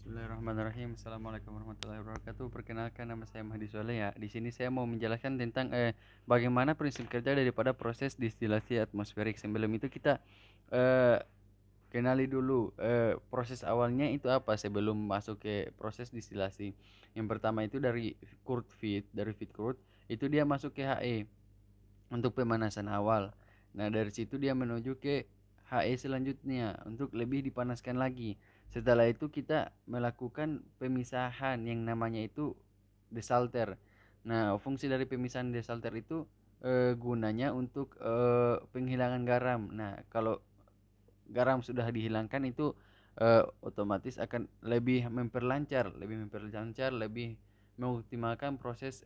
Bismillahirrahmanirrahim. Assalamualaikum warahmatullahi wabarakatuh. Perkenalkan, nama saya Mahdi Soleh ya. Di sini saya mau menjelaskan tentang bagaimana prinsip kerja daripada proses distilasi atmosferik. Sebelum itu kita eh, kenali dulu proses awalnya itu apa sebelum masuk ke proses distilasi. Yang pertama itu dari Kurt Fried, dari Fried itu dia masuk ke HE untuk pemanasan awal. Nah, dari situ dia menuju ke HE selanjutnya untuk lebih dipanaskan lagi. Setelah itu kita melakukan pemisahan yang namanya itu desalter. Nah, fungsi dari pemisahan desalter itu gunanya untuk penghilangan garam. Nah, kalau garam sudah dihilangkan itu otomatis akan lebih memperlancar, lebih mengoptimalkan proses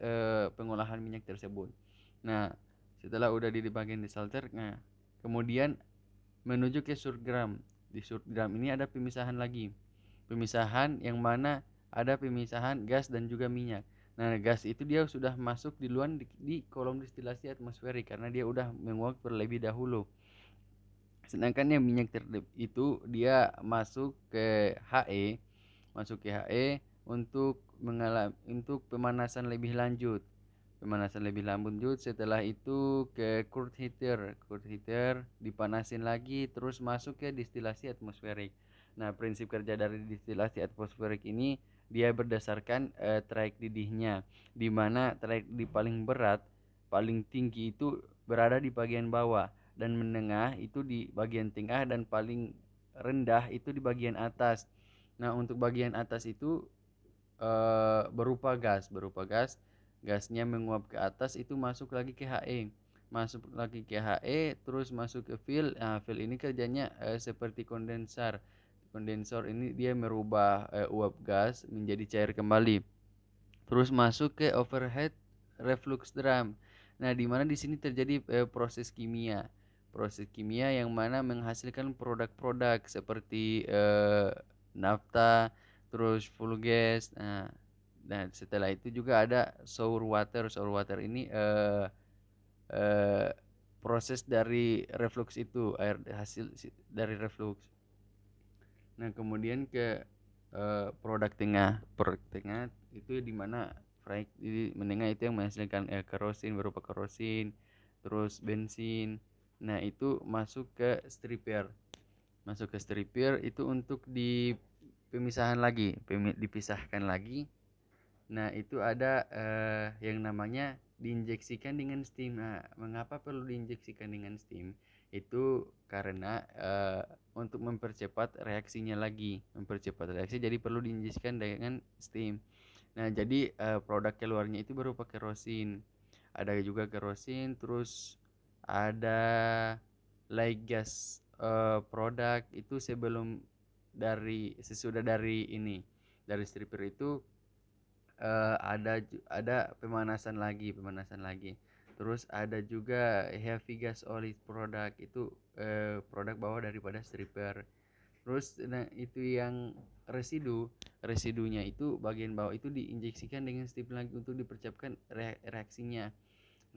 pengolahan minyak tersebut. Nah, setelah udah di bagian desalter, nah kemudian menuju ke surgram. Di surgram ini ada pemisahan lagi. Pemisahan yang mana ada pemisahan gas dan juga minyak. Nah, gas itu dia sudah masuk di luar di kolom distilasi atmosferik karena dia udah menguap terlebih dahulu. Sedangkan yang minyak itu dia masuk ke HE untuk pemanasan lebih lanjut. Pemanasan lebih lanjut setelah itu ke Kurt heater dipanasin lagi terus masuk ke distilasi atmosferik. Nah, prinsip kerja dari distilasi atmosferik ini dia berdasarkan trayek didihnya, di mana trayek di paling berat, paling tinggi itu berada di bagian bawah dan menengah itu di bagian tengah dan paling rendah itu di bagian atas. Nah, untuk bagian atas itu berupa gas. Gasnya menguap ke atas itu masuk lagi ke HE, terus masuk ke fill. Nah, fill ini kerjanya seperti kondensor ini dia merubah uap gas menjadi cair kembali, terus masuk ke overhead reflux drum. Nah, di mana di sini terjadi proses kimia yang mana menghasilkan produk-produk seperti nafta, terus flue gas. Nah, dan setelah itu juga ada sour water. Sour water ini eh, proses dari reflux itu, air hasil dari reflux. Nah, kemudian ke produk tengah itu di mana jadi menengah itu yang menghasilkan kerosin, berupa kerosin, terus bensin. Nah, itu masuk ke stripper itu untuk dipisahkan lagi. Nah, itu ada yang namanya diinjeksikan dengan steam. Nah, mengapa perlu diinjeksikan dengan steam? Itu karena untuk mempercepat reaksinya lagi, mempercepat reaksi jadi perlu diinjeksikan dengan steam. Nah, jadi produk keluarnya itu berupa kerosin. Ada juga kerosin, terus ada light gas produk itu sesudah dari stripper itu ada pemanasan lagi. Terus ada juga heavy gas oil produk itu produk bawah daripada stripper. Terus nah, itu yang residunya itu bagian bawah itu diinjeksikan dengan steam lagi untuk dipercepatkan reaksinya.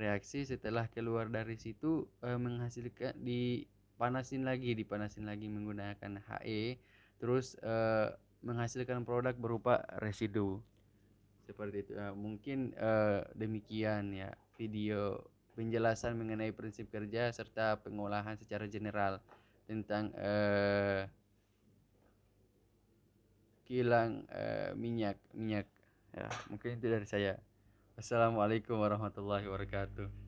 Reaksi setelah keluar dari situ menghasilkan dipanasin lagi menggunakan HE, terus menghasilkan produk berupa residu seperti itu. Mungkin demikian ya video penjelasan mengenai prinsip kerja serta pengolahan secara general tentang kilang minyak minyak ya. Mungkin itu dari saya. Assalamualaikum warahmatullahi wabarakatuh.